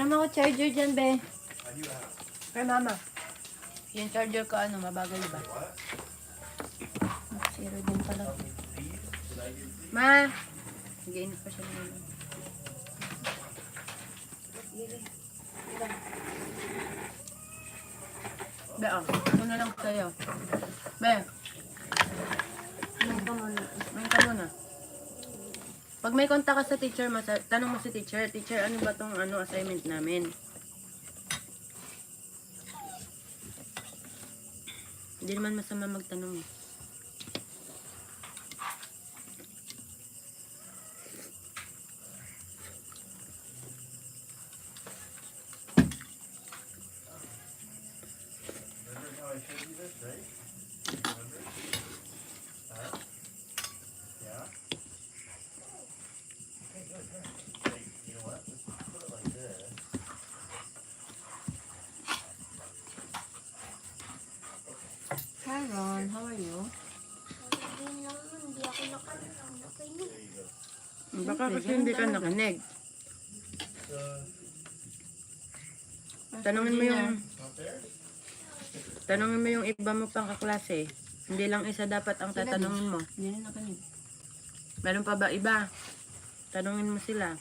Para mo ako charger dyan, be. Kay mama. Yung charger ko, ano, mabagal ba? Zero din pala. Ma! Nag-iinit pa siya naman. Be, oh. Ano na lang sa'yo. Be. Main ka muna. Pag may kontak ka sa teacher, tanong mo si teacher, teacher, ano ba tong ano, assignment namin? Hindi naman masama magtanong. Hi Ron, how are you? Hindi ako nakakinig. Baka kasi hindi ka nakanig. Tanungin mo yung iba mo pang kaklase. Hindi lang isa dapat ang tatanungin mo. Hindi na nakanig. Meron pa ba iba? Tanungin mo sila.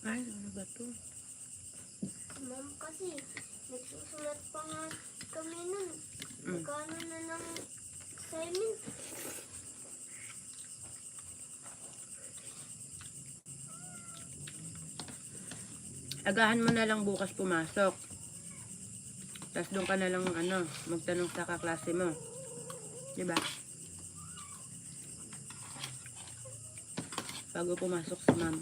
Ay, ano ba to? Ma'am, kasi nagsusulat pa nga kami nun. Magkano na ng assignment? Agahan mo na lang bukas pumasok. Tapos doon ka na lang ano, magtanong sa kaklase mo. Diba? Bago pumasok si ma'am.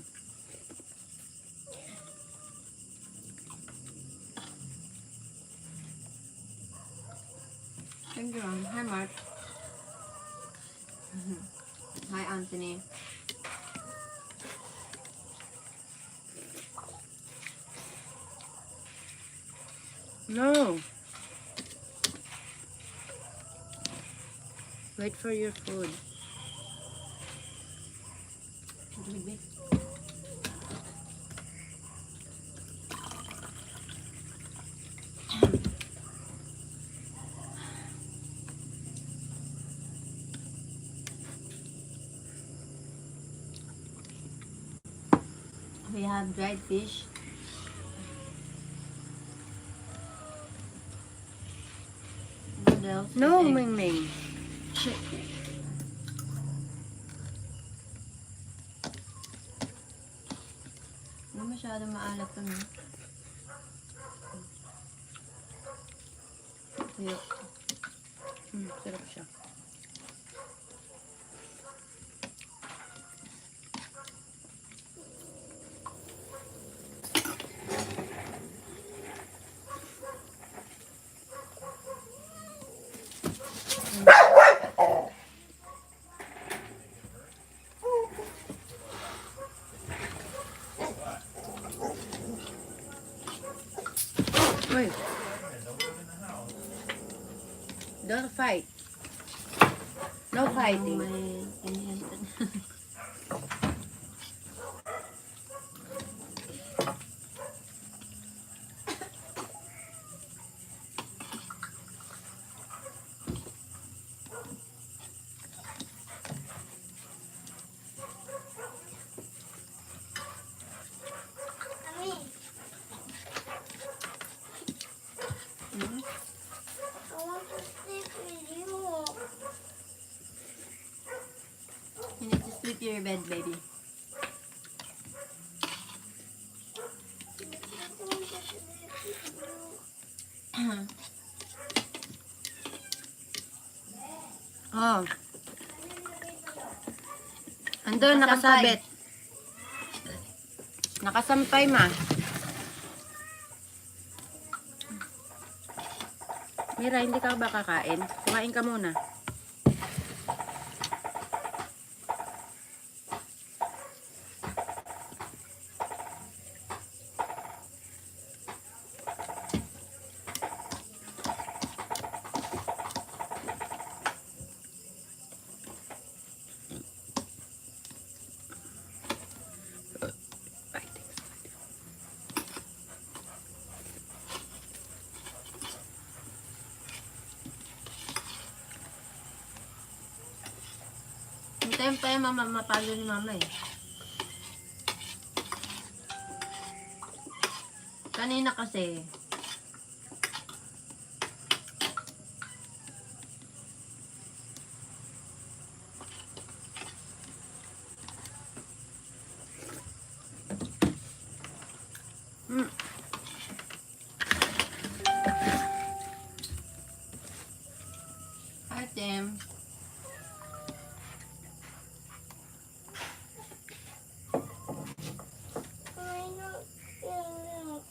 Thank you, Ron. Hi, Mark. Hi, Anthony. No. Wait for your food. Tubig. We have dried fish. Noodles. No, egg. Ming Ming. Hindi masyadong maalat to, no? Tuyo. Sarap siya. Wait. Don't fight. No fighting. May inihintan. Kami, I want to sleep with you. You need to sleep your bed, baby. I want to sleep with you. Oh. Andun, nakasabit. Nakasampay, ma. Mira, hindi ka ba kakain? Kumain ka muna. Hintayin pa yung mapalo ni mama eh. Kanina kasi, Hmm. Artem, I don't feel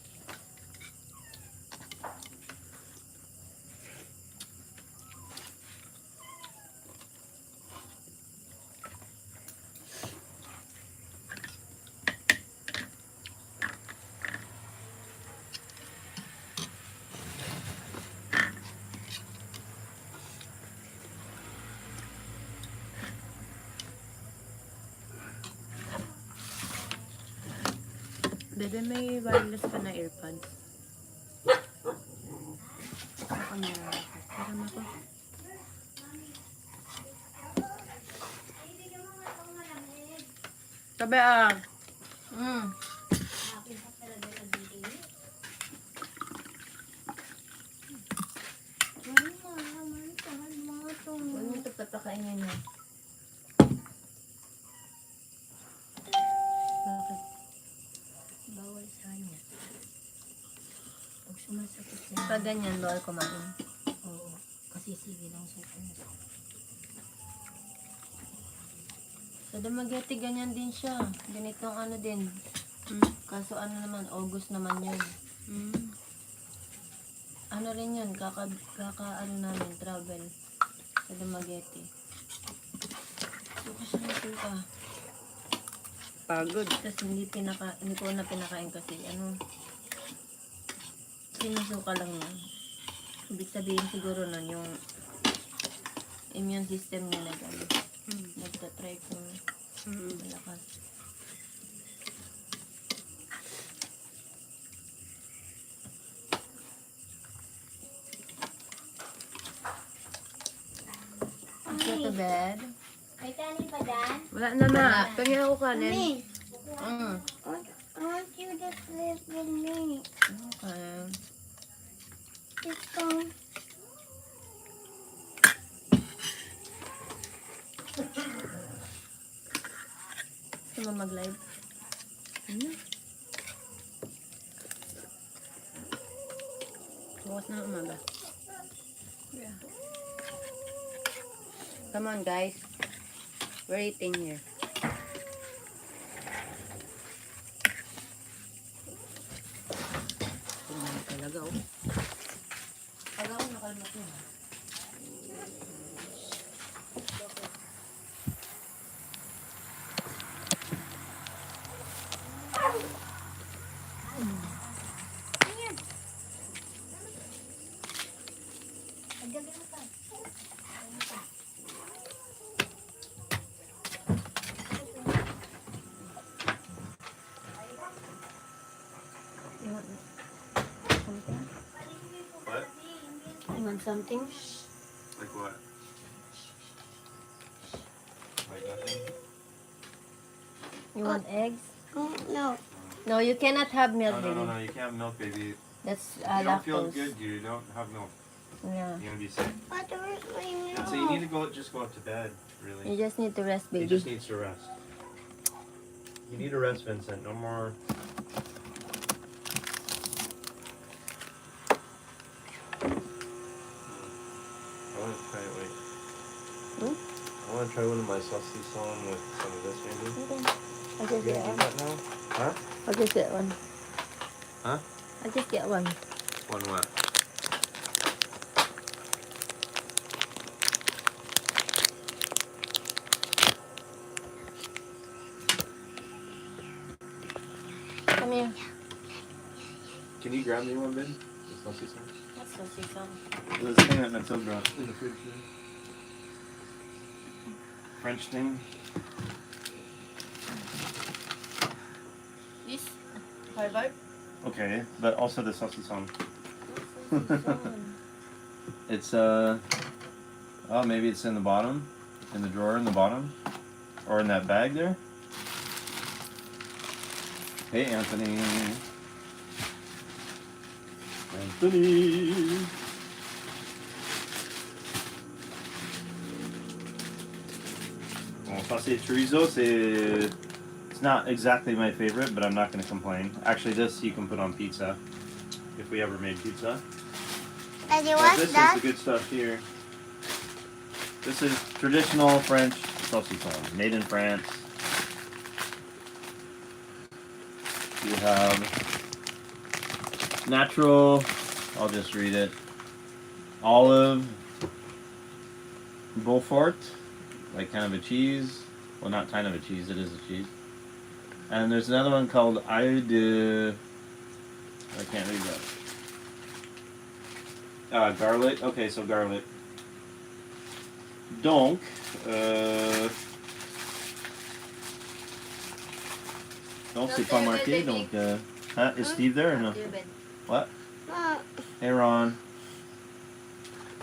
Bebe, may wireless ka na earpods. ako meron. Parang ako. Sabi ah. Huwag mo ito papakainin mo. Bakit? Bawal sa kanya. Pag sumasakit siya. Pag ganyan, bawal kumain. Oo. Kasi sige lang siya. Sa Dumaguete, ganyan din siya. Ganitong ano din. Kaso ano naman, August naman yun. Ano rin yun, ano namin, travel. Sa Dumaguete. So, kasi natin ka. Pagod. Tapos hindi ko na pinakain kasi ano, sinusuka lang na. Ibig sabihin siguro nun yung immune system niya nagtatry kung malakas. Go to bed. May kanin pa dyan? Wala na ma. Wala. Pangin ako kanin. Mami, Mm. I want you to sleep with me. Okay. Just come. Gusto mo mag-live? Bukas na umaga. Come on guys. We're eating here. Tingnan talaga oh. Pag ako nakalmat yun. What? You want something? Like what? Like nothing? You want eggs? No. No, you cannot have milk, No, baby. you can't have milk, baby. That's You don't feel lactose. good, you don't have milk. Yeah. You're gonna be sick. But where's my milk? And so you need to just go up to bed, You really. just need to rest, He baby. just needs to rest. You need to rest, Vincent. No more. Oh, okay, wait. I want to try one of my saucy song with some of this maybe. Okay. I'll just You get gonna one. do that now? Huh? I'll just get one. Huh? I'll just get one. One what? Come here. Can you grab me one, babe? The saucy song? That's so sisam. This thing that Matilda brought in the fridge here. French thing. This? Harvard? Okay, but also the saucy song. It's oh, maybe it's in the bottom, in the drawer in the bottom, or in that bag there. Hey, Anthony. Anthony. Bon, saucy chorizo, it's not exactly my favorite, but I'm not going to complain. Actually, this you can put on pizza, if we ever made pizza. Daddy, But what's this that? is the good stuff here. This is traditional French saucisson, made in France. You have natural, I'll just read it, olive Beaufort, like kind of a cheese. Well, not kind of a cheese, it is a cheese. And there's another one called Ail de, I can't read that. Garlic, okay, so garlic. Donc, non, c'est pas marqué, donc, huh? Is Steve there or no? What? Mom, Hey, Ron.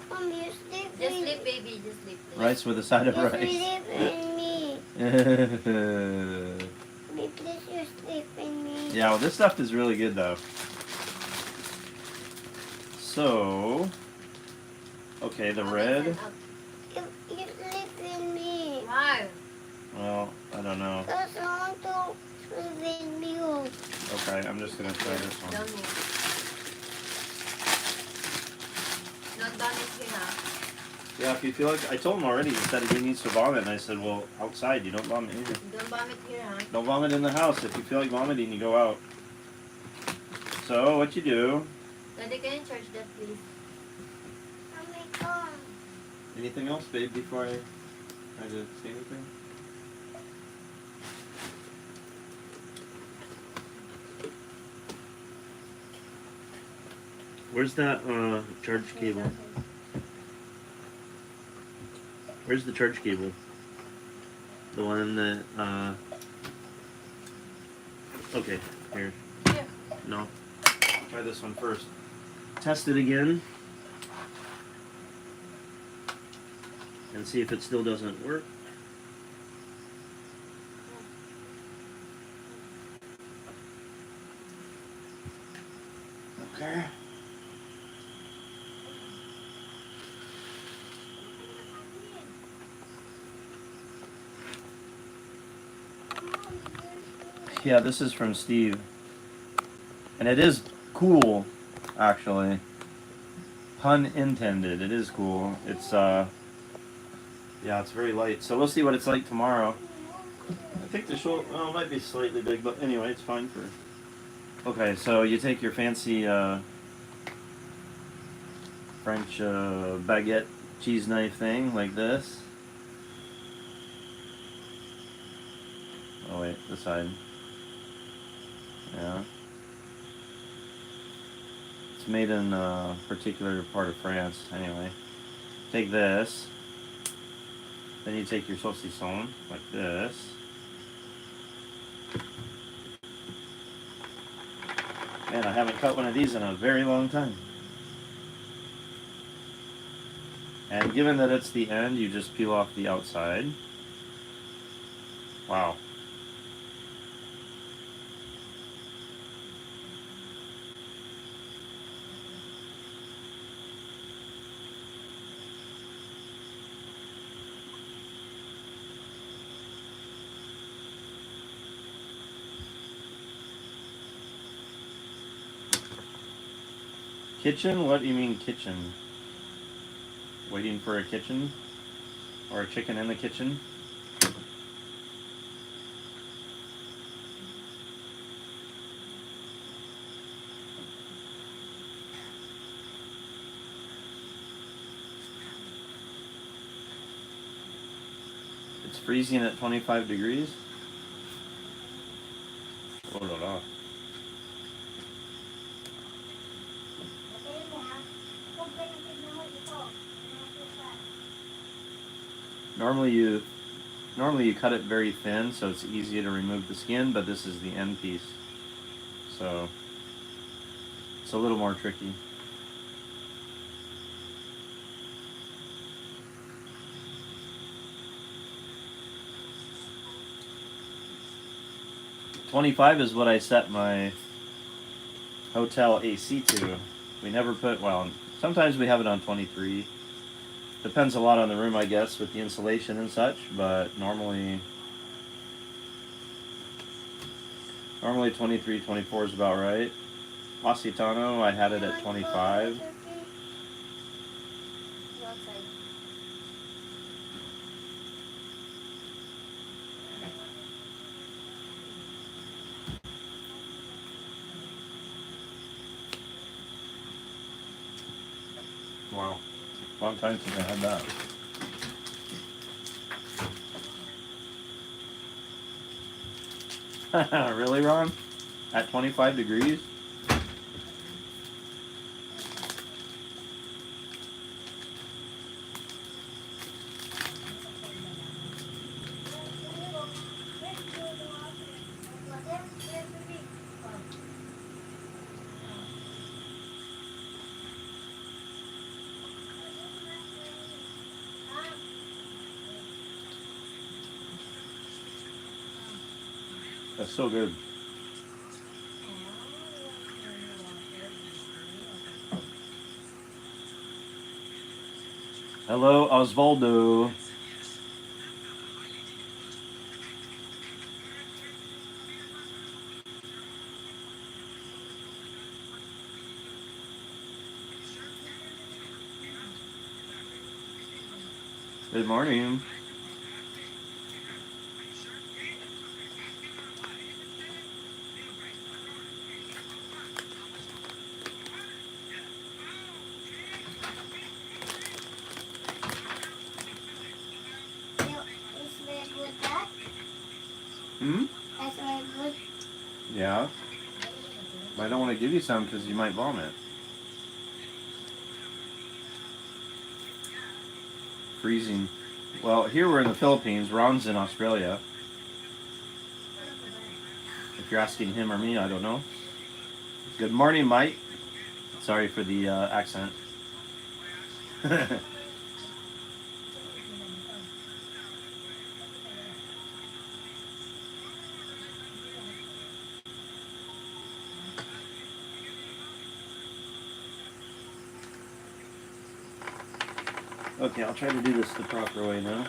Mom, you sleep Just with, sleep, baby. Just sleep. Rice with a side of you rice. sleep in me. Please, you sleep in me. Yeah, well, this stuff is really good, though. So, okay, the red. You sleep in me. Why? Well, I don't know. Because I want to sleep with you. Okay, I'm just gonna try this one. Don't need. Don't vomit here, huh? Yeah, if you feel like, I told him already, he said he needs to vomit, and I said, well, outside, you don't vomit here. Don't vomit here, huh? Don't vomit in the house. If you feel like vomiting, you go out. So, what you do, Daddy, can you charge that, please? Mommy, come. anything else, babe, before I try to say anything? Where's that charge cable? Where's the charge cable? The one that okay, here. Yeah. No. Try this one first. Test it again. And see if it still doesn't work. Okay. Yeah, this is from Steve. And it is cool, actually. Pun intended, it is cool. It's, yeah, it's very light. So we'll see what it's like tomorrow. I think the show, well, it might be slightly big, but anyway, it's fine for... Okay, so you take your fancy, French, baguette cheese knife thing, like this. Oh wait, this side. Yeah. It's made in a particular part of France, anyway. Take this. Then you take your saucisson, like this. Man, I haven't cut one of these in a very long time. And given that it's the end, you just peel off the outside. Wow. Kitchen? What do you mean kitchen? Waiting for a kitchen? or a chicken in the kitchen. It's freezing at 25 degrees. Oh la la. Normally you cut it very thin so it's easy to remove the skin, but this is the end piece. So it's a little more tricky. $25 is what I set my hotel AC to. We never put, well, sometimes we have it on 23. Depends a lot on the room, I guess, with the insulation and such, but normally 23, 24 is about right. Positano, I had it at 25. Wow. Long time since I had that. Really, Ron? At 25 degrees? That's so good. Hello, Osvaldo. Good morning. It's very good, Dad. Hmm? That's very good. Yeah. But I don't want to give you some because you might vomit. Freezing. Well, here we're in the Philippines. Ron's in Australia. If you're asking him or me, I don't know. Good morning, Mike. Sorry for the accent. Okay, I'll try to do this the proper way now.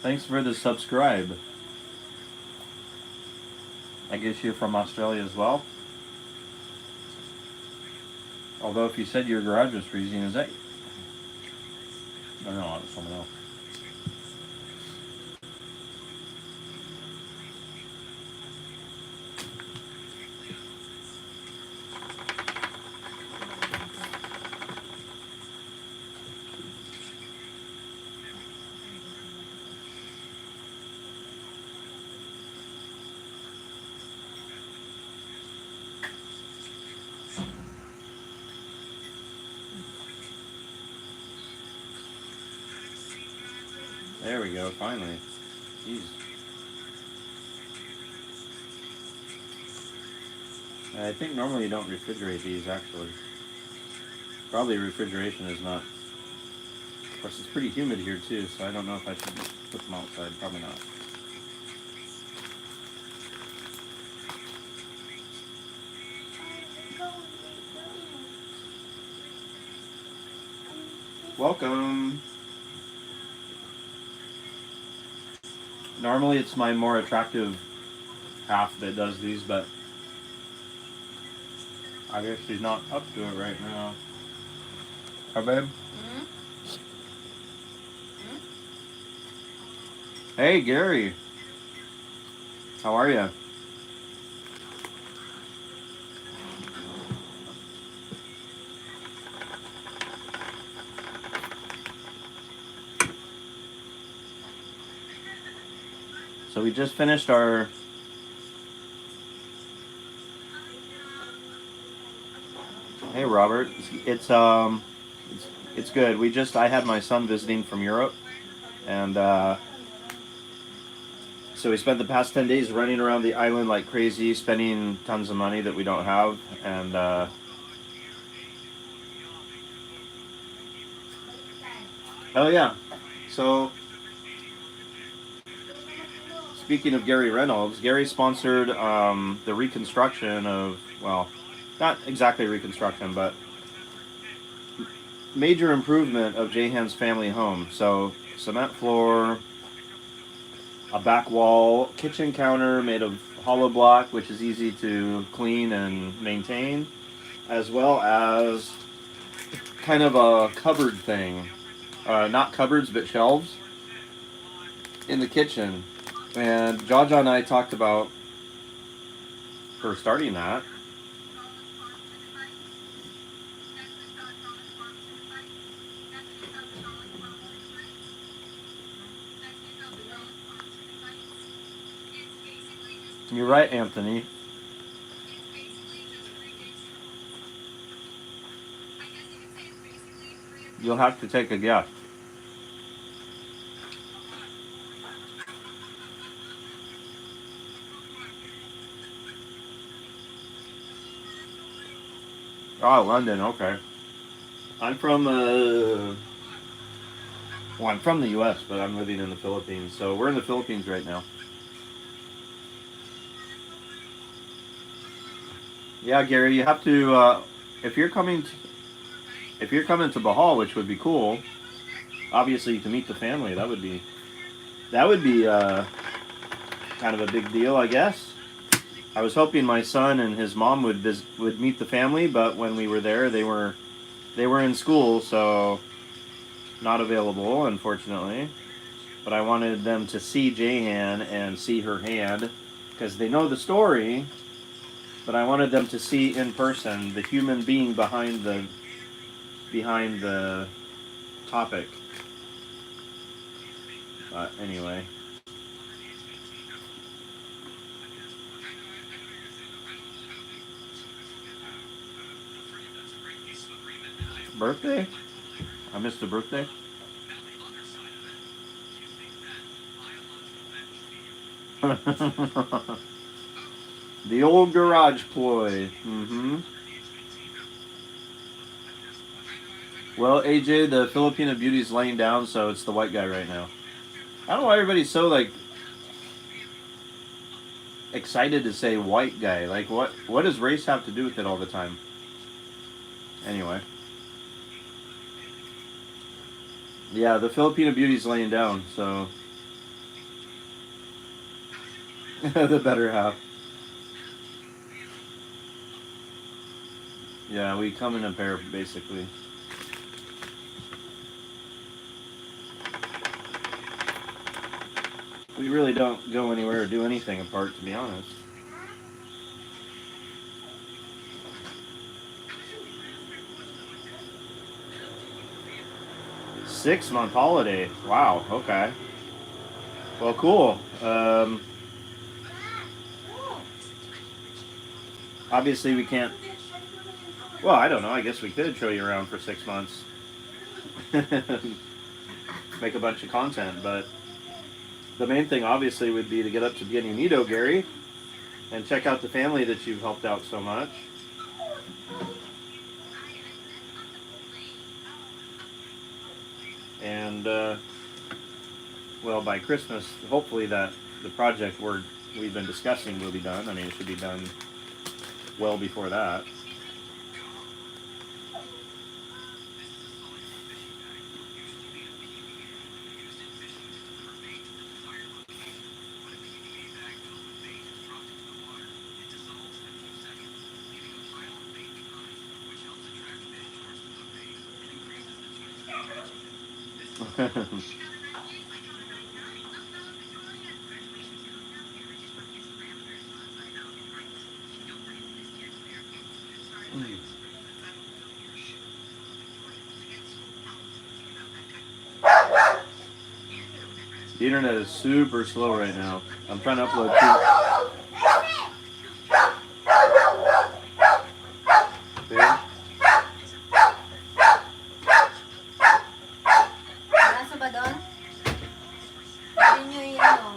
Thanks for the subscribe. I guess you're from Australia as well. Although if you said your garage was freezing, is that... No, no, it's someone else. There we go, finally. Jeez. I think normally you don't refrigerate these, actually. Probably refrigeration is not. Of course, it's pretty humid here too, so I don't know if I should put them outside. Probably not. Welcome. Normally it's my more attractive half that does these, but I guess she's not up to it right now. Hi, babe. Hey, Gary. How are you? So we just finished our Hey Robert, it's good. I had my son visiting from Europe, and so we spent the past 10 days running around the island like crazy, spending tons of money that we don't have, and oh yeah. So speaking of Gary Reynolds, Gary sponsored the reconstruction of, well, not exactly reconstruction, but major improvement of Jhaja's family home. So cement floor, a back wall, kitchen counter made of hollow block, which is easy to clean and maintain, as well as kind of a cupboard thing. Not cupboards, but shelves in the kitchen. And Jhaja and I talked about her starting that. You're right, Anthony. You'll have to take a guess. Oh, London, okay. I'm from, well, I'm from the U.S., but I'm living in the Philippines. So we're in the Philippines right now. Yeah, Gary, you have to, if you're coming to Bahal, which would be cool, obviously you can meet the family. That would be kind of a big deal, I guess. I was hoping my son and his mom would meet the family, but when we were there, they were in school, so not available, unfortunately. But I wanted them to see Jhaja and see her hand, because they know the story. But I wanted them to see in person the human being behind the topic. But anyway. Birthday? I missed a birthday? The old garage ploy. Well, AJ, the Filipino beauty's laying down, so it's the white guy right now. I don't know why everybody's so, like, excited to say white guy. Like, what does race have to do with it all the time? Anyway. Yeah, the Filipino beauty's laying down, so... the better half. Yeah, we come in a pair, basically. We really don't go anywhere or do anything apart, to be honest. Six-month holiday. Wow, okay. Well, cool. Obviously, we can't... Well, I don't know. I guess we could show you around for 6 months. Make a bunch of content, but... The main thing, obviously, would be to get up to Bienvenido, Gary, and check out the family that you've helped out so much. and well, by Christmas, hopefully that the project we've been discussing will be done. I mean, it should be done well before that. The internet is super slow right now. I'm trying to upload two. Babe? Nasa ba doon? Pwede nyo i-ano.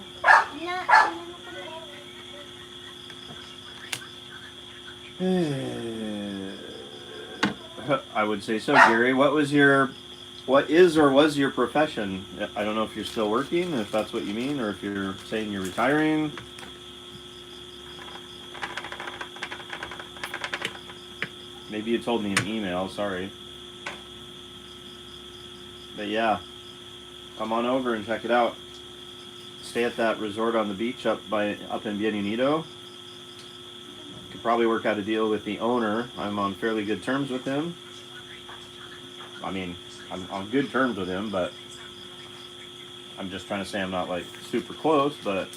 I would say so, Gary. What is or was your profession? I don't know if you're still working, if that's what you mean, or if you're saying you're retiring. Maybe you told me in email, sorry. But yeah, come on over and check it out. Stay at that resort on the beach up in Bienvenido. Could probably work out a deal with the owner. I'm on fairly good terms with him. I mean, I'm on good terms with him, but I'm just trying to say I'm not like super close, but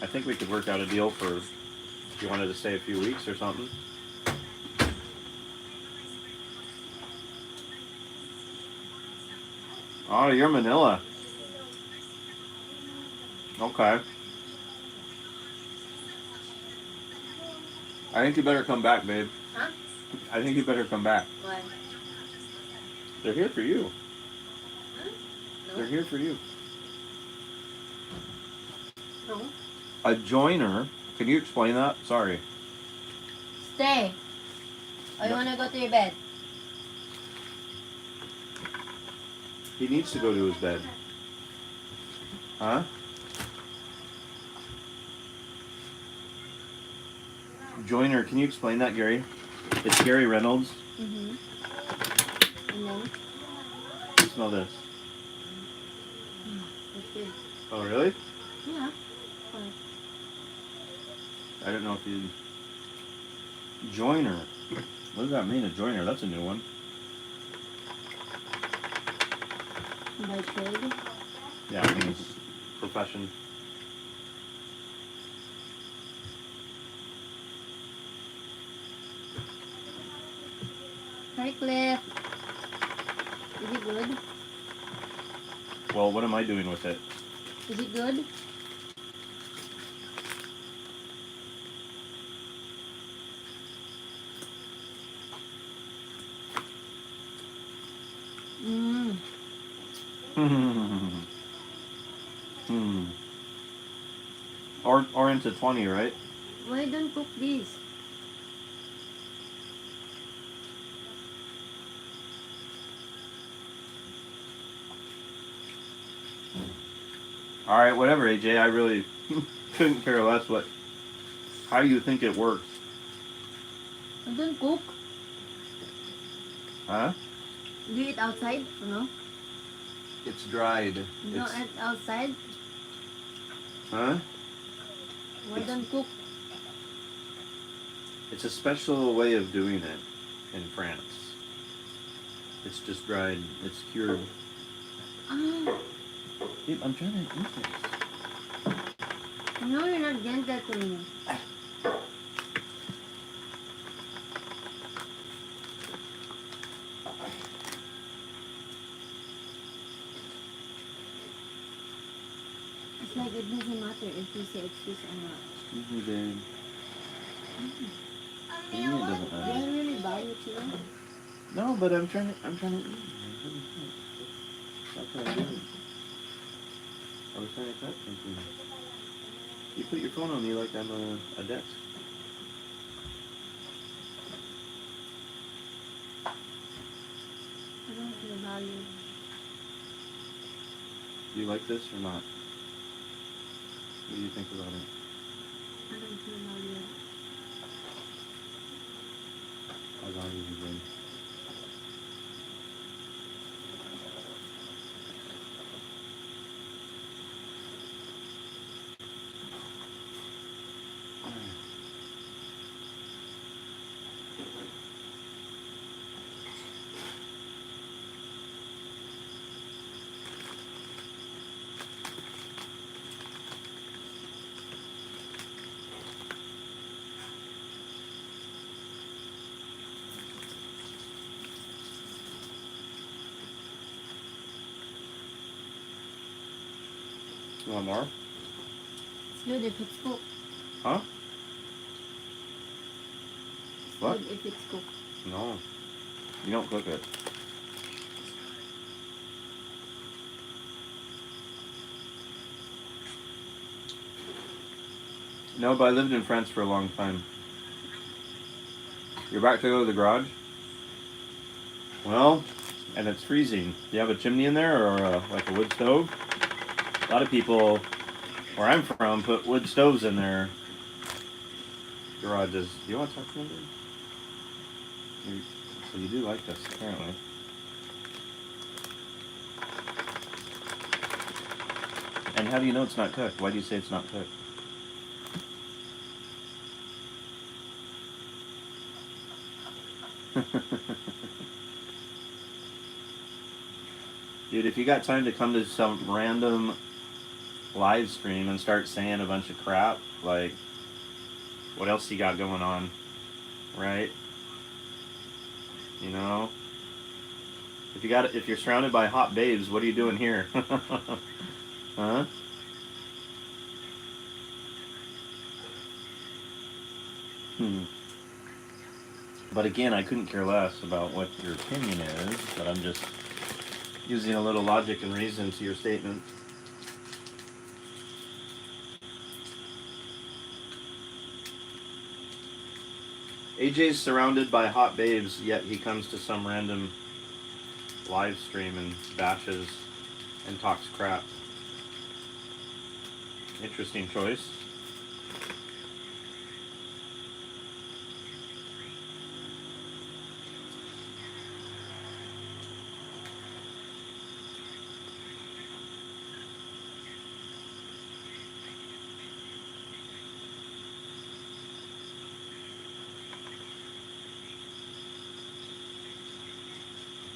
I think we could work out a deal for if you wanted to stay a few weeks or something. Oh, you're Manila. Okay. I think you better come back, babe. Huh? I think you better come back. Why? They're here for you. Huh? No? They're here for you. No? A joiner. Can you explain that? Sorry. Stay. Or you wanna go to your bed? He needs to go to his bed. Huh? Joiner, can you explain that, Gary? It's Gary Reynolds. Mm-hmm. And then? Smell this. That's good. Oh, really? Yeah. Fine. I don't know if you... Joiner. What does that mean, a joiner? That's a new one. By trade? Yeah, it means profession. Hi, Cliff. Is it good? Well, what am I doing with it? Is it good? Mmm. Or into 20, right? Why don't cook this? All right, whatever, AJ. I really couldn't care less how you think it works. I don't cook. Huh? Do you eat outside? No? It's dried. You don't eat outside? Huh? Why don't cook? It's a special way of doing it in France. It's just dried. It's cured. Ah, Babe, I'm trying to eat this. no, you're not gentle to me. It's like it doesn't matter if you say excuse or not. Excuse me, babe. What do you mean it doesn't Do matter? I really value you? No, but I'm trying to eat. That's what I did. I was trying to cut something. You put your phone on me like I'm a desk. I don't feel value. Do you like this or not? What do you think about it? I don't know yet. How long have you been? You want more? It's good if it's cooked. Huh? It's What? good if it's cooked. No. You don't cook it. No, but I lived in France for a long time. You're about to go to the garage? Well, and it's freezing. Do you have a chimney in there or like a wood stove? A lot of people where I'm from put wood stoves in their garages. Do you want to talk to me? So you do like this, apparently. And how do you know it's not cooked? Why do you say it's not cooked? Dude, if you got time to come to some random live stream and start saying a bunch of crap, like, what else you got going on, right? You know? If you're surrounded by hot babes, what are you doing here? Huh? But again, I couldn't care less about what your opinion is, but I'm just using a little logic and reason to your statement. AJ's surrounded by hot babes, yet he comes to some random live stream and bashes and talks crap. Interesting choice.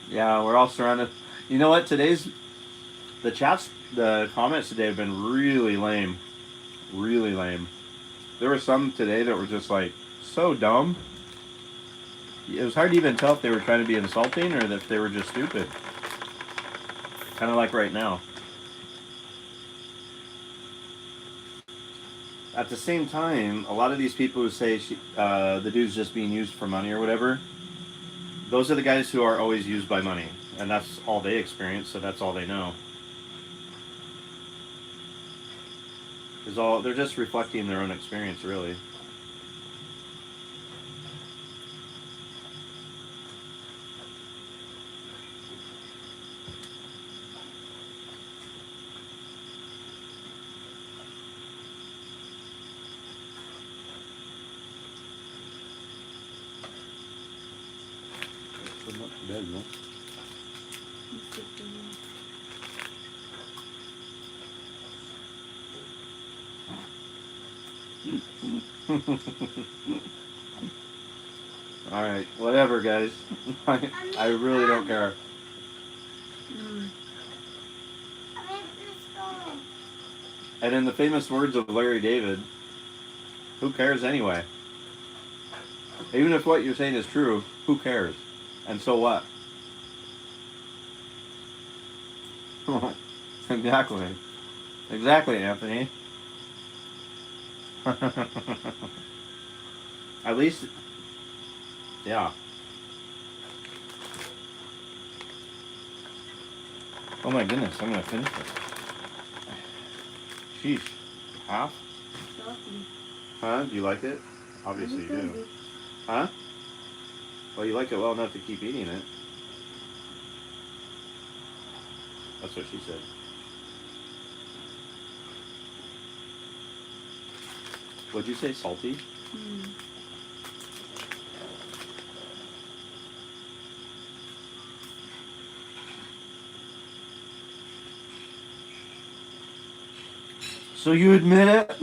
Yeah, we're all surrounded. You know what? The comments today have been really lame. Really lame. There were some today that were just like so dumb. It was hard to even tell if they were trying to be insulting or if they were just stupid. Kind of like right now. At the same time, a lot of these people who say the dude's just being used for money or whatever, those are the guys who are always used by money. And that's all they experience, so that's all they know. They're just reflecting their own experience, really. So much bed, no? Alright, whatever, guys. I really don't care. And in the famous words of Larry David, who cares anyway? Even if what you're saying is true, who cares? And so what? Exactly. Exactly, Anthony. At least, yeah. Oh my goodness, I'm gonna finish this. Sheesh. Half? Huh? Do you like it? Obviously you do. Huh? Well, you like it well enough to keep eating it. That's what she said. What'd you say? Salty? So you admit it?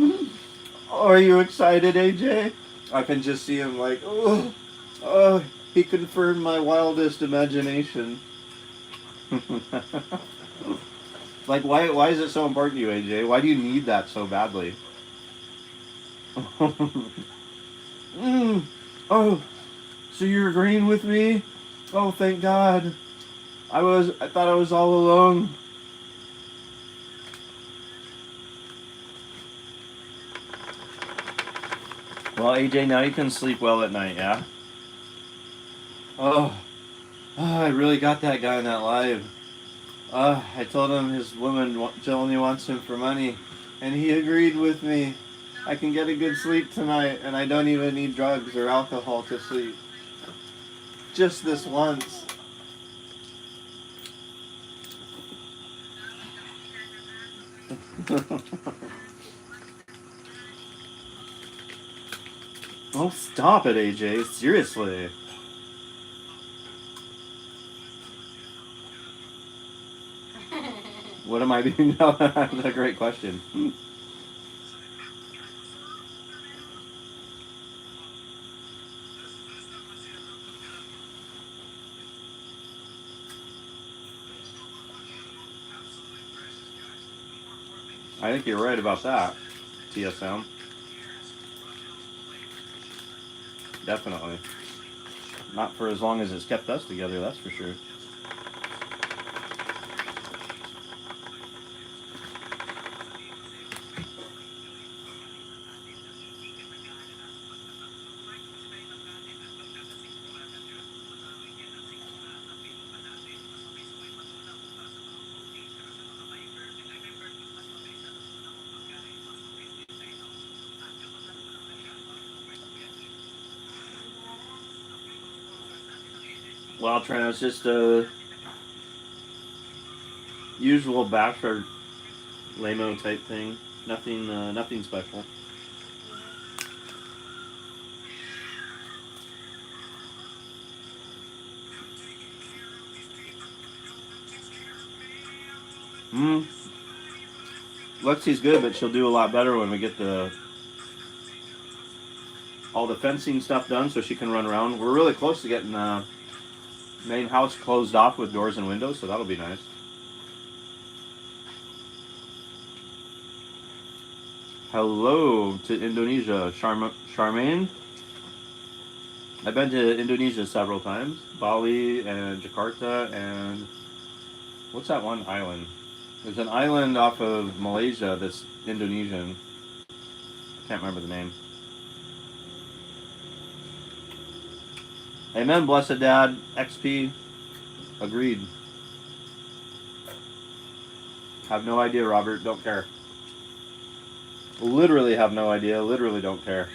Are you excited, AJ? I can just see him like, oh, he confirmed my wildest imagination. Like, why is it so important to you, AJ? Why do you need that so badly? Oh, so you're agreeing with me? Oh, thank God. I thought I was all alone. Well, AJ, now you can sleep well at night, yeah? Oh, I really got that guy in that live. I told him his woman only wants him for money, and he agreed with me. I can get a good sleep tonight, and I don't even need drugs or alcohol to sleep. Just this once. Oh, stop it, AJ. Seriously. What am I being? No, that's a great question. I think you're right about that, TSM. Definitely. Not for as long as it's kept us together, that's for sure. Well, Trent, it's just a usual bachelor lame-o type thing. Nothing special. Lexi's good, but she'll do a lot better when we get all the fencing stuff done so she can run around. We're really close to getting the main house closed off with doors and windows, so that'll be nice. Hello to Indonesia, Charmaine. I've been to Indonesia several times. Bali and Jakarta and what's that one island? There's an island off of Malaysia that's Indonesian. Can't remember the name. Amen, blessed Dad. XP. Agreed. Have no idea, Robert. Don't care. Literally have no idea. Literally don't care.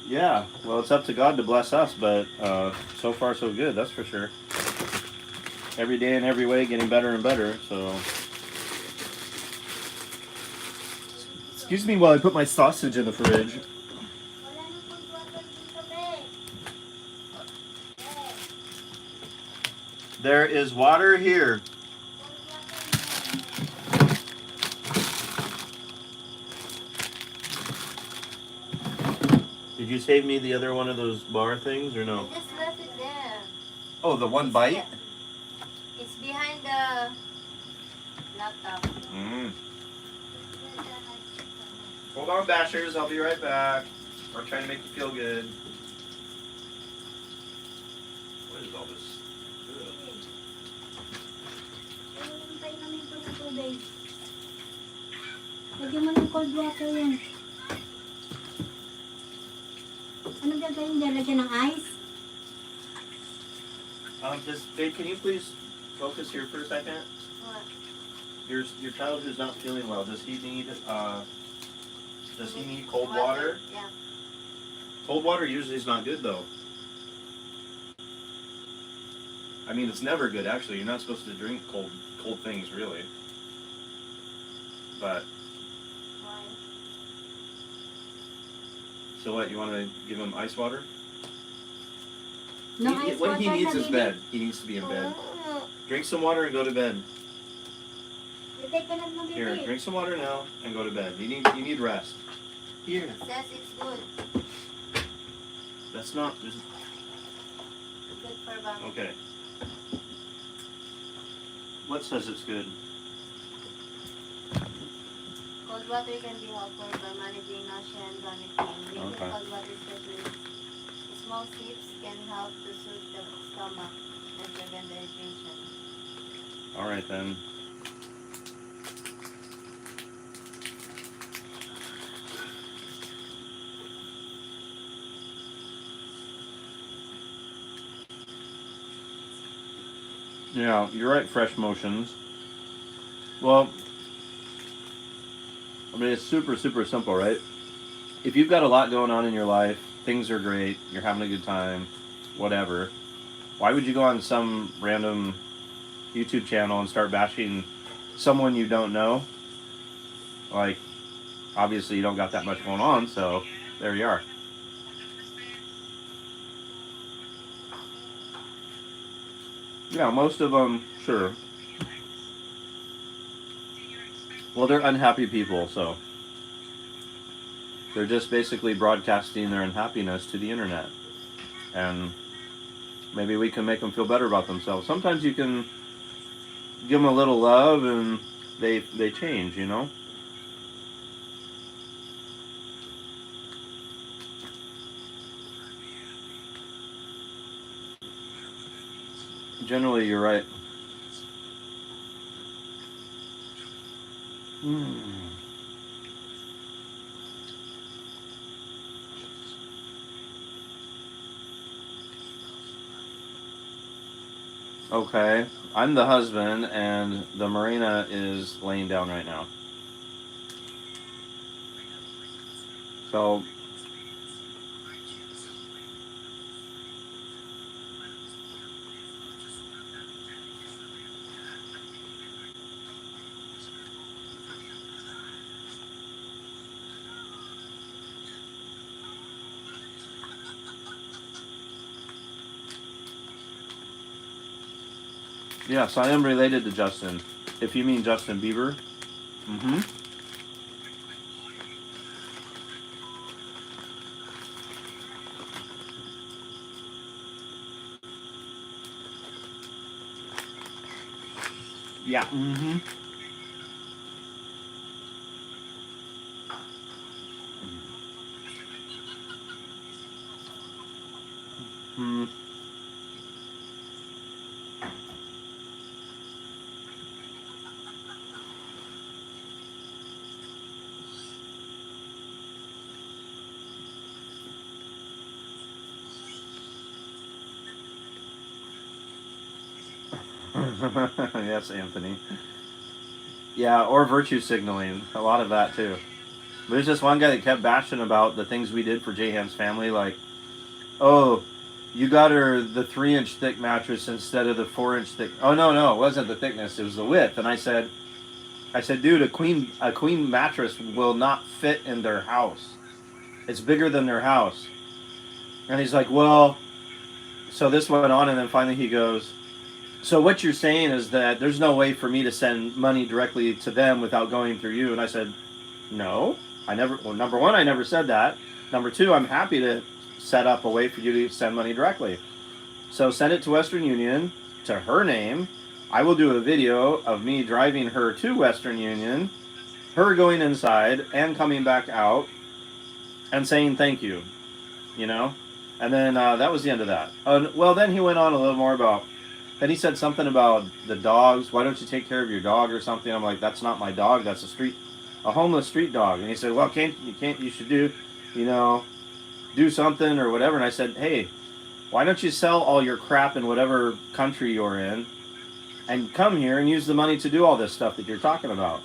Yeah. Well, it's up to God to bless us, but so far so good. That's for sure. Every day in every way, getting better and better. So, excuse me while I put my sausage in the fridge. There is water here. Did you save me the other one of those bar things or no? I just left it there. Oh, the one bite? It's behind the laptop. Hold on, Bashers. I'll be right back. I'm trying to make you feel good. What is all this? Lagyan mo ng cold water yan. Ano gagawin dyan? Lagyan ng ice? Babe, can you please focus here for a second? What? Your child who's not feeling well, does he need cold water? Yeah. Cold water usually is not good though. I mean, it's never good actually. You're not supposed to drink cold things really. But Why? so what? You want to give him ice water? No ice What he water needs na, is baby. bed. He needs to be in bed. Drink some water and go to bed. Itay ka lang ng baby. Here, drink some water now and go to bed. You need rest. Here. It says it's good. That's not. Good for body. Okay. What says it's good? Cold water can be helpful by managing nausea and vomiting. Drinking Okay. cold water, especially small sips, can help to soothe the stomach and prevent dehydration. All right then. Yeah, you're right, fresh motions. Well, I mean, it's super, super simple, right? If you've got a lot going on in your life, things are great, you're having a good time, whatever, why would you go on some random YouTube channel and start bashing someone you don't know? Like, obviously you don't got that much going on, so there you are. Yeah, most of them, sure. Well, they're unhappy people, so they're just basically broadcasting their unhappiness to the internet. And maybe we can make them feel better about themselves. Sometimes you can give them a little love and they change, you know? Generally, you're right. Okay, I'm the husband, and the Morena is laying down right now. So, yes, I am related to Justin. If you mean Justin Bieber. Mm-hmm. Yeah. Mm-hmm. Mm. Yes, Anthony. Yeah, or virtue signaling. A lot of that, too. There's this one guy that kept bashing about the things we did for Jhaja's family, like, oh, you got her the 3-inch thick mattress instead of the 4-inch thick. Oh, no, it wasn't the thickness, it was the width. And I said, dude, a queen mattress will not fit in their house. It's bigger than their house. And he's like, well, so this went on, and then finally he goes, so what you're saying is that there's no way for me to send money directly to them without going through you. And I said, no, number one, I never said that. Number two, I'm happy to set up a way for you to send money directly. So send it to Western Union, to her name. I will do a video of me driving her to Western Union, her going inside and coming back out and saying thank you, you know? And then that was the end of that. Well, then he went on a little more about, then he said something about the dogs. Why don't you take care of your dog or something? I'm like, that's not my dog. That's a homeless street dog. And he said, well, you should do something or whatever. And I said, hey, Why don't you sell all your crap in whatever country you're in and come here and use the money to do all this stuff that you're talking about?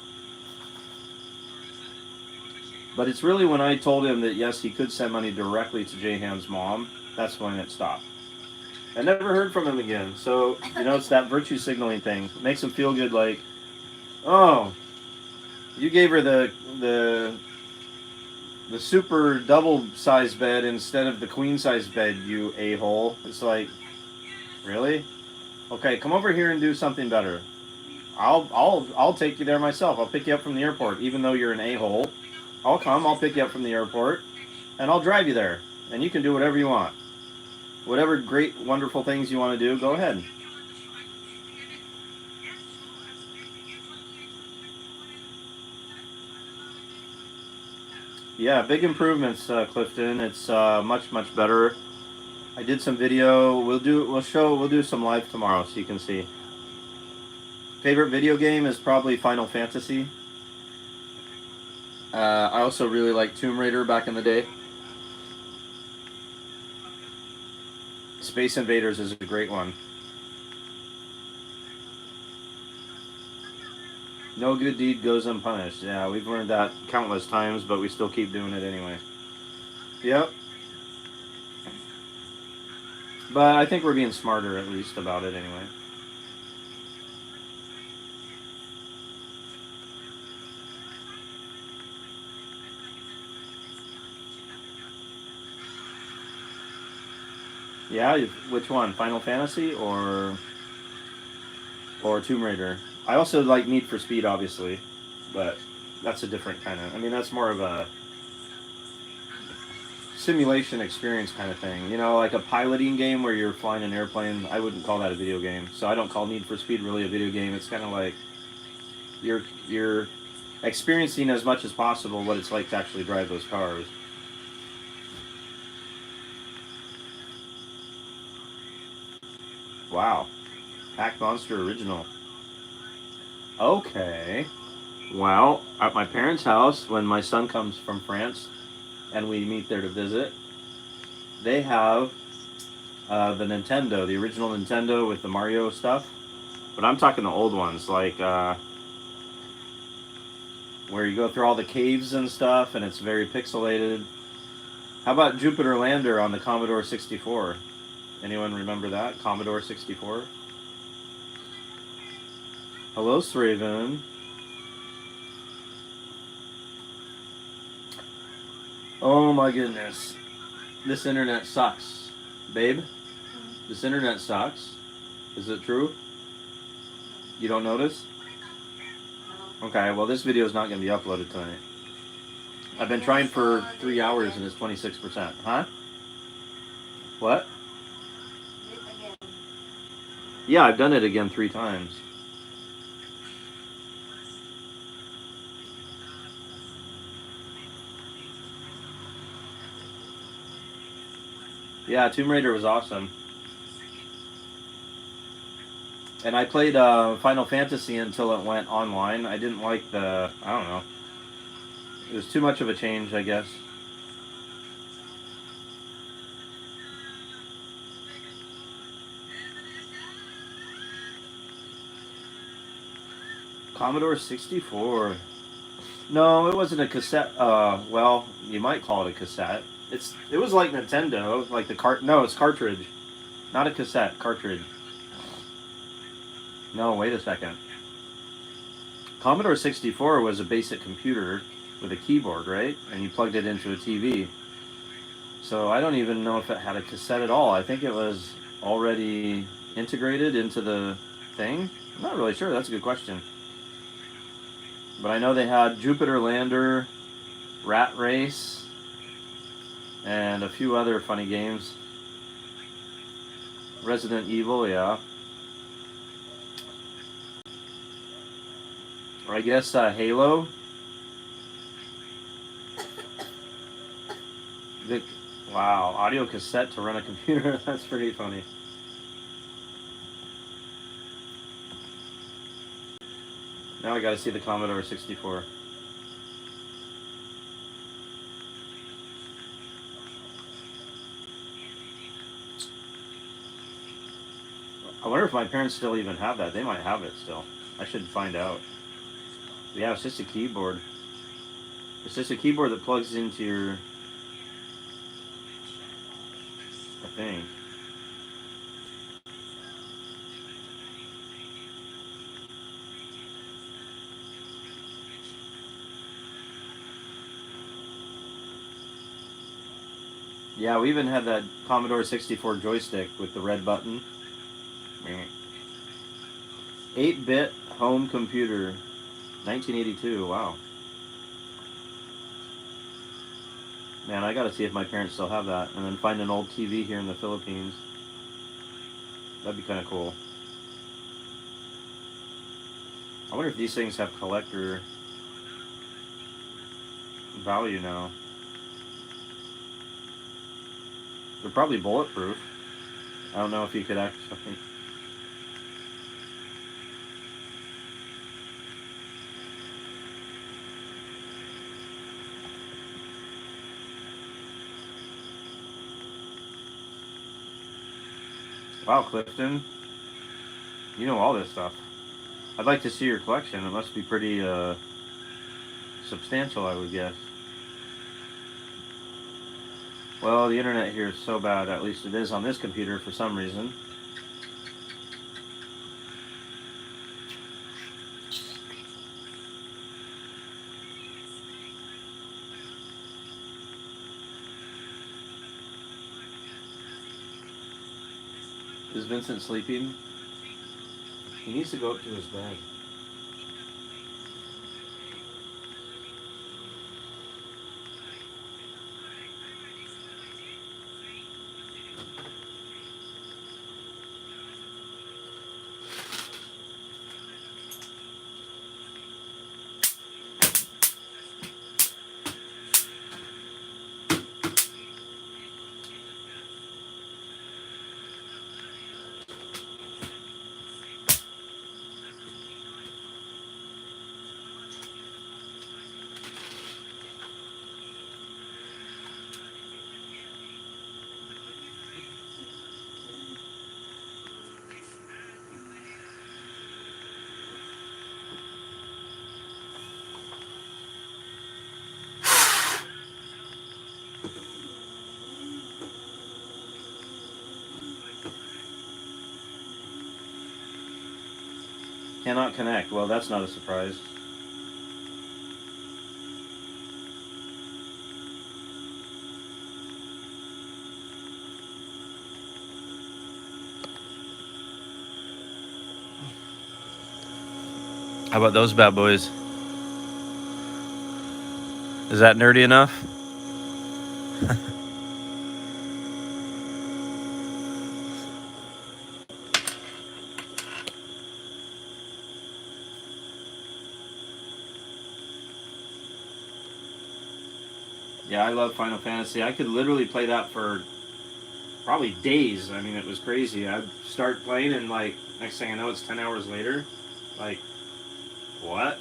But it's really when I told him that, yes, he could send money directly to Jhaja's mom, that's when it stopped. I never heard from him again. So, you know, it's that virtue signaling thing. It makes him feel good like, oh, you gave her the super double size bed instead of the queen size bed, you a-hole. It's like, really? Okay, come over here and do something better. I'll take you there myself. I'll pick you up from the airport, even though you're an a-hole. I'll pick you up from the airport, and I'll drive you there. And you can do whatever you want. Whatever great, wonderful things you want to do, go ahead. Yeah, big improvements, Clifton. It's much, much better. I did some video. We'll do some live tomorrow so you can see. Favorite video game is probably Final Fantasy. I also really like Tomb Raider back in the day. Space Invaders is a great one. No good deed goes unpunished. Yeah, we've learned that countless times, but we still keep doing it anyway. Yep. But I think we're being smarter at least about it anyway. Yeah, which one? Final Fantasy or Tomb Raider? I also like Need for Speed, obviously, but that's a different kind of... I mean, that's more of a simulation experience kind of thing. You know, like a piloting game where you're flying an airplane. I wouldn't call that a video game. So I don't call Need for Speed really a video game. It's kind of like you're experiencing as much as possible what it's like to actually drive those cars. Wow. Pack Monster Original. Okay. Well, at my parents' house, when my son comes from France and we meet there to visit, they have the Nintendo, the original Nintendo with the Mario stuff. But I'm talking the old ones, like where you go through all the caves and stuff and it's very pixelated. How about Jupiter Lander on the Commodore 64? Anyone remember that? Commodore 64? Hello, Sraven. Oh my goodness. This internet sucks. Babe? This internet sucks. Is it true? You don't notice? Okay, well this video is not going to be uploaded tonight. I've been trying for 3 hours and it's 26%. Huh? What? Yeah, I've done it again 3 times. Yeah, Tomb Raider was awesome. And I played Final Fantasy until it went online. I didn't like the... I don't know. It was too much of a change, I guess. Commodore 64. No, it wasn't a cassette. Well, you might call it a cassette. It was like Nintendo, like the no, it's cartridge. Not a cassette, cartridge. No, wait a second. Commodore 64 was a basic computer with a keyboard, right? And you plugged it into a TV. So I don't even know if it had a cassette at all. I think it was already integrated into the thing. I'm not really sure. That's a good question. But I know they had Jupiter Lander, Rat Race, and a few other funny games. Resident Evil, yeah. Or I guess Halo. Wow, audio cassette to run a computer. That's pretty funny. Now I gotta see the Commodore 64. I wonder if my parents still even have that. They might have it still. I should find out. Yeah, it's just a keyboard. It's just a keyboard that plugs into your, I think. Yeah, we even had that Commodore 64 joystick with the red button. 8-bit home computer, 1982. Wow. Man, I gotta see if my parents still have that, and then find an old TV here in the Philippines. That'd be kind of cool. I wonder if these things have collector value now. They're probably bulletproof. I don't know if you could actually. Wow, Clifton. You know all this stuff. I'd like to see your collection. It must be pretty substantial, I would guess. Well, the internet here is so bad, at least it is on this computer for some reason. Is Vincent sleeping? He needs to go up to his bed. Cannot connect. Well, that's not a surprise. How about those bad boys? Is that nerdy enough? Yeah, I love Final Fantasy. I could literally play that for probably days. I mean, it was crazy. I'd start playing and like next thing I know it's 10 hours later. Like, what?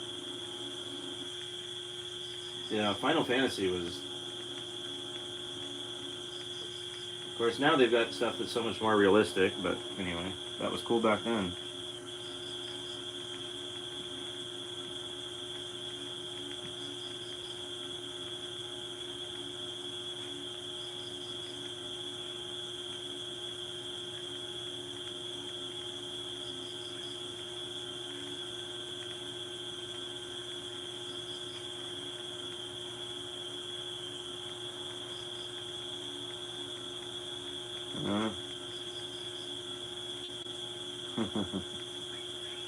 Yeah, Final Fantasy was... Of course, now they've got stuff that's so much more realistic, but anyway, that was cool back then.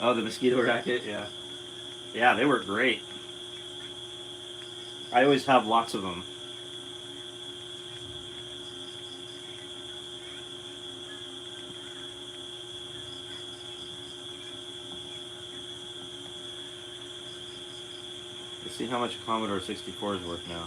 Oh, the mosquito racket, yeah. Yeah, they were great. I always have lots of them. Let's see how much a Commodore 64 is worth now.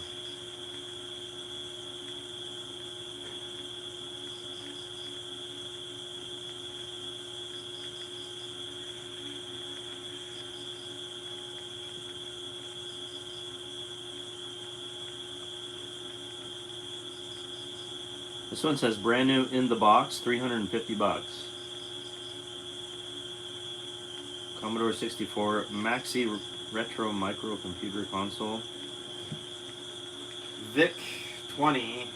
This one says brand new in the box, $350. Commodore 64 Maxi Retro Micro Computer Console. VIC 20.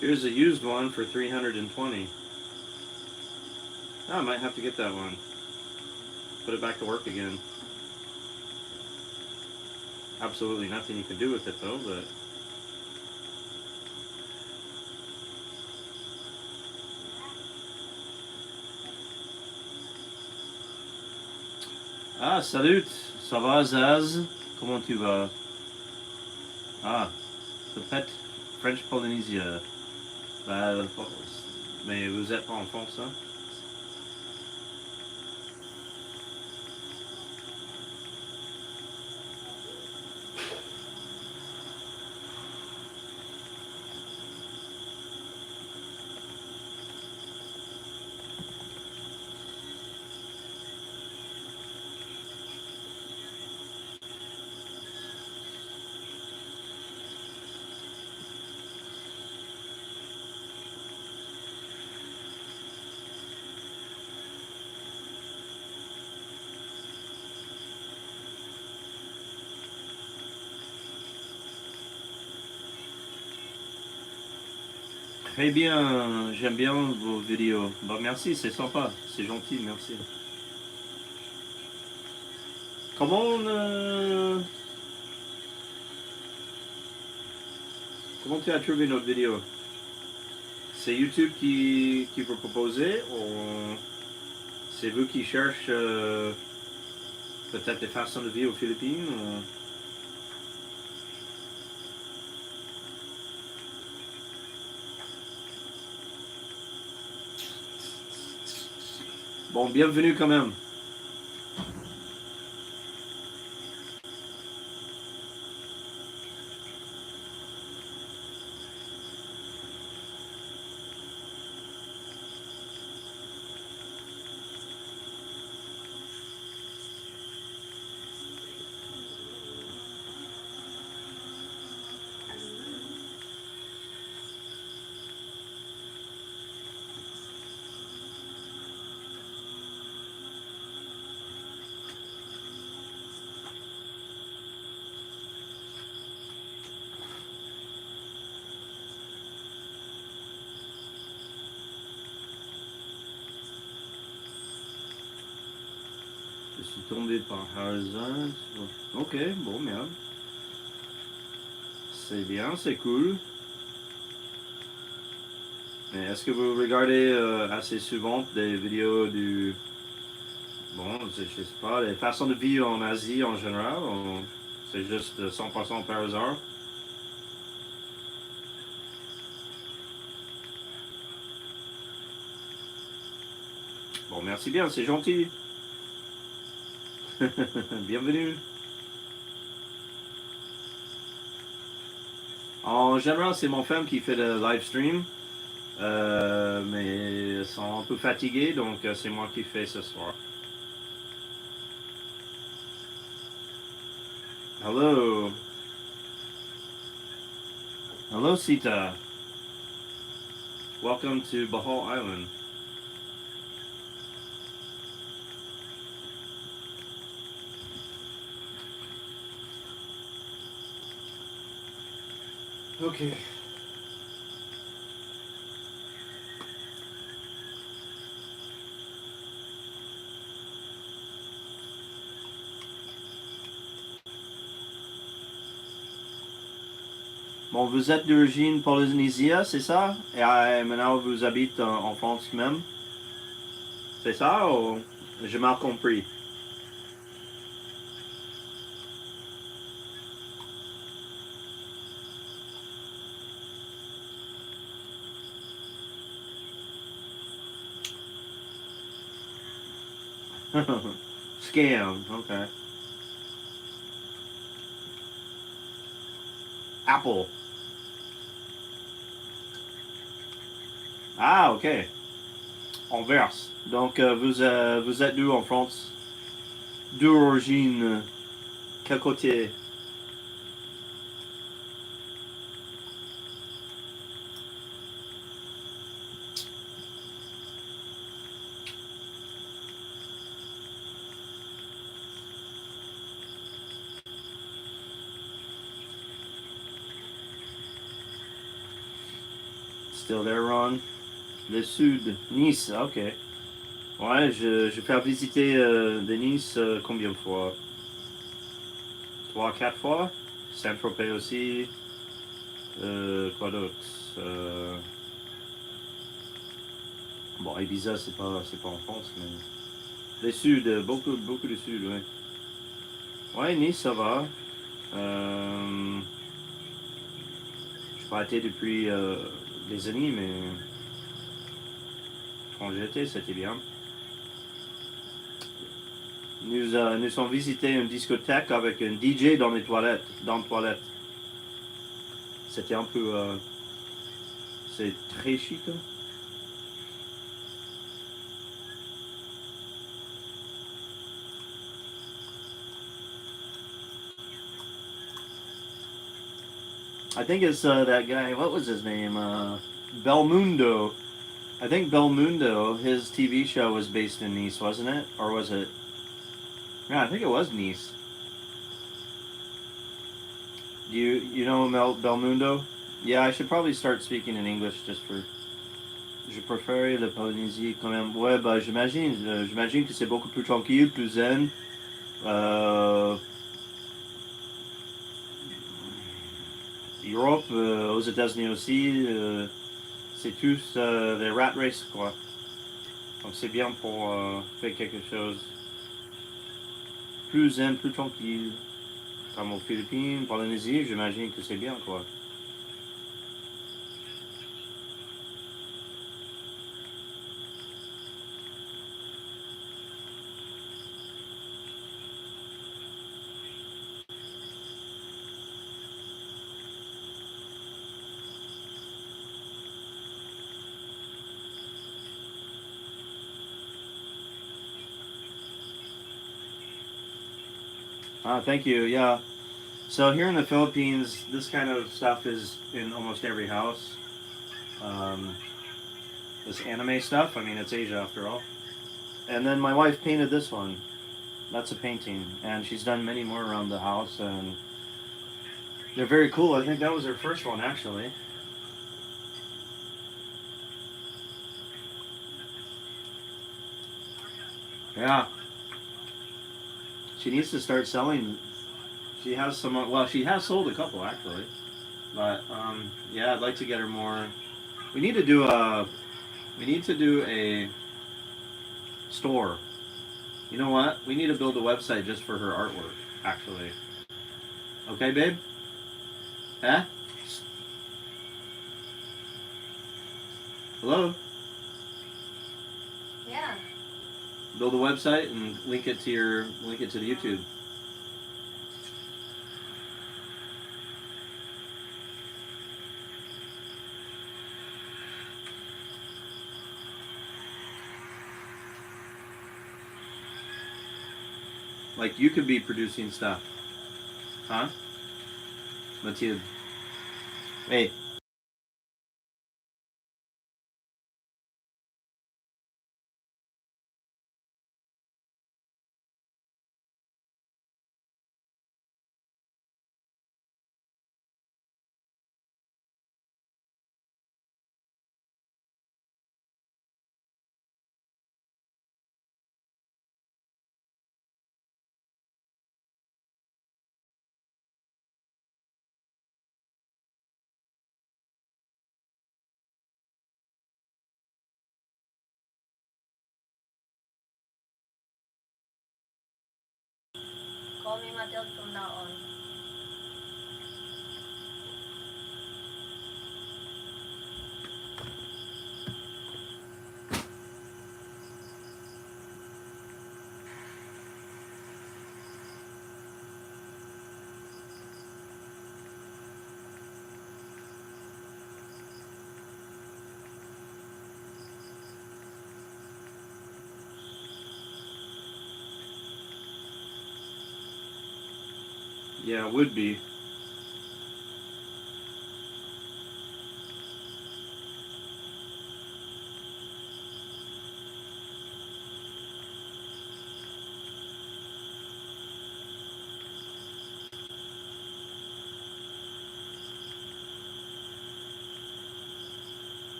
Here's a used one for 320. I might have to get that one. Put it back to work again. Absolutely nothing you can do with it though, but ah, salut, ça va Zaz? Comment tu vas? Ah, peut-être French Polynesia. Bah, mais vous êtes pas en France, hein? Très bien, j'aime bien vos vidéos. Bah merci, c'est sympa, c'est gentil, merci. Comment comment tu as trouvé notre vidéo? C'est YouTube qui vous proposait ou c'est vous qui cherchez peut-être des façons de vie aux Philippines ou... Bon, bienvenue quand même. Je suis tombé par hasard. Ok, bon, merde. C'est bien, c'est cool. Mais est-ce que vous regardez assez souvent des vidéos du... Bon, je sais pas, les façons de vivre en Asie en général, ou c'est juste 100% par hasard? Bon, merci bien, c'est gentil. Bienvenue. En général, c'est mon femme qui fait le live stream. Mais ils sont un peu fatigués, donc c'est moi qui fais ce soir. Hello. Hello, Sita. Welcome to Bohol Island. Okay. Bon, vous êtes d'origine polynésienne, c'est ça? Et maintenant vous habitez en France même? C'est ça ou j'ai mal compris? Scam, okay. Apple. Ah, ok. Anvers. Donc, vous êtes d'où en France? D'origine, quel côté? still there, Ron. Le Sud, Nice, ok. Ouais, je vais faire visiter de Nice combien de fois? 3, 4 fois. Saint-Tropez aussi. Quoi d'autre? Bon, Ibiza, c'est pas en France, mais... Le Sud, beaucoup de Sud, ouais. Ouais, Nice, ça va. Je n'ai pas été depuis des années, mais quand j'étais, c'était bien. Nous avons visité une discothèque avec un DJ dans les toilettes. C'était un peu... c'est très chic. Hein? I think it's that guy, what was his name? Belmundo. I think Belmundo, his TV show was based in Nice, wasn't it? Or was it? Yeah, I think it was Nice. Do you know Belmundo? Yeah, I should probably start speaking in English just for... Je préfère la Polynésie quand même. Ouais, bah j'imagine que c'est beaucoup plus tranquille, plus zen. Europe, aux États-Unis aussi, c'est tous des rat race, quoi. Donc c'est bien pour faire quelque chose plus zen, plus tranquille. Comme aux Philippines, Polynésie, j'imagine que c'est bien, quoi. Thank you. Yeah. So here in the Philippines, this kind of stuff is in almost every house. This anime stuff. I mean, it's Asia after all. And then my wife painted this one. That's a painting, and she's done many more around the house, and they're very cool. I think that was her first one, actually. Yeah. She needs to start selling. She has some. Well, she has sold a couple actually, but yeah, I'd like to get her more. We need to do a. We need to do a store. You know what? We need to build a website just for her artwork. Actually. Okay, babe. Huh? Hello. Yeah. Build a website and link it to the YouTube. Like you could be producing stuff, huh? Mathilde. Hey. Call me Matilde from now on. Yeah, it would be.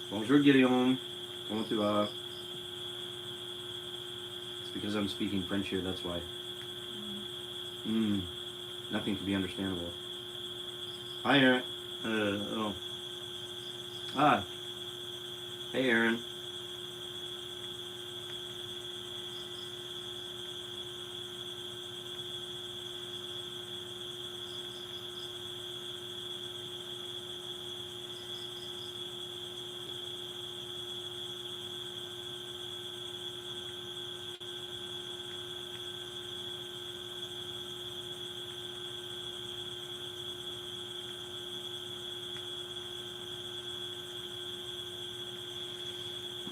Bonjour Guillaume. Comment tu vas? It's because I'm speaking French here, that's why. Nothing can be understandable. Hi Aaron. Oh. Ah. Hey Aaron.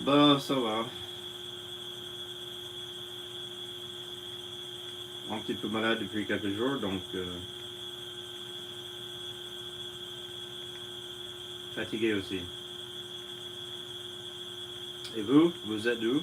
Bah, ça va. Un petit peu malade depuis quelques jours, donc fatigué aussi. Et vous, vous êtes où?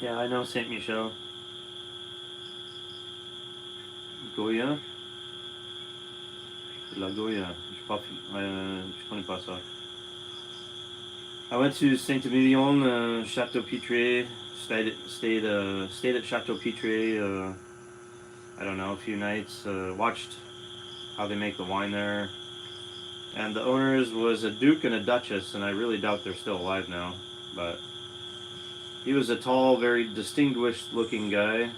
Yeah, I know Saint Michel. Goya? La Goya. Je connais pas ça. I went to Saint-Emilion, Chateau Pitre. Stayed at Chateau Pitre. I don't know, a few nights. Watched how they make the wine there. And the owners was a duke and a duchess, and I really doubt they're still alive now. But he was a tall, very distinguished-looking guy.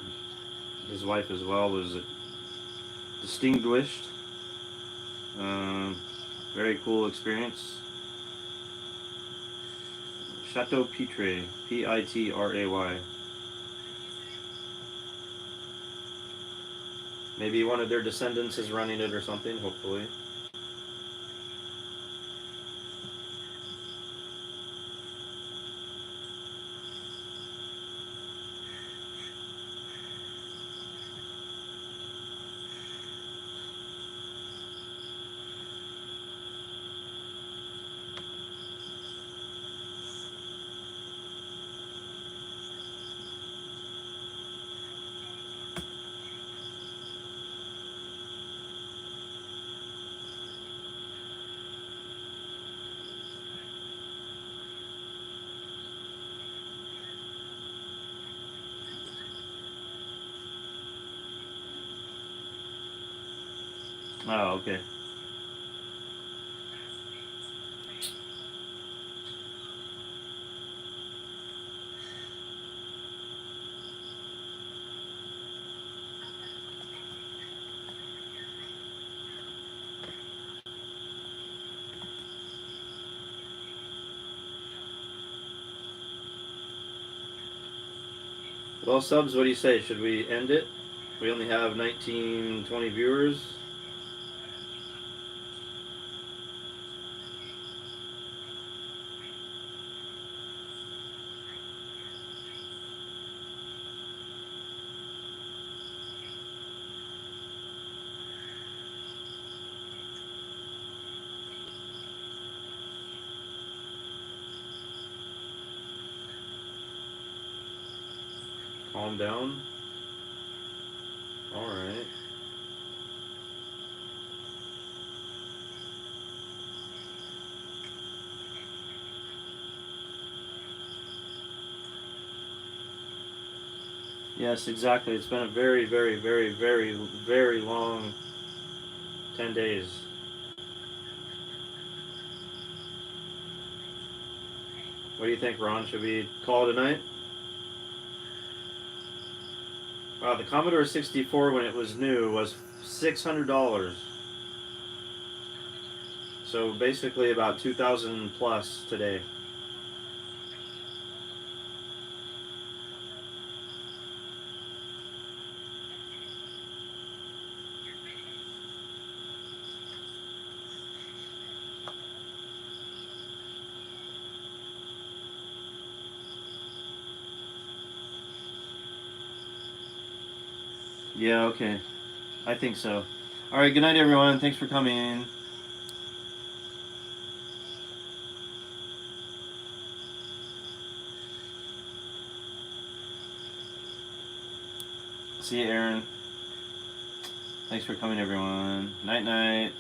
His wife as well was distinguished. Very cool experience. Chateau Pitre, Pitray. Maybe one of their descendants is running it or something, hopefully. Oh, okay. Well, subs, what do you say? Should we end it? We only have 19, 20 viewers. Calm down. All right. Yes, exactly. It's been a very, very, very, very, very long 10 days. What do you think, Ron? Should we call it a night? Wow, the Commodore 64 when it was new was $600. So basically about 2,000 plus today. Yeah, okay. I think so. All right, good night, everyone. Thanks for coming. See you, Aaron. Thanks for coming, everyone. Night, night.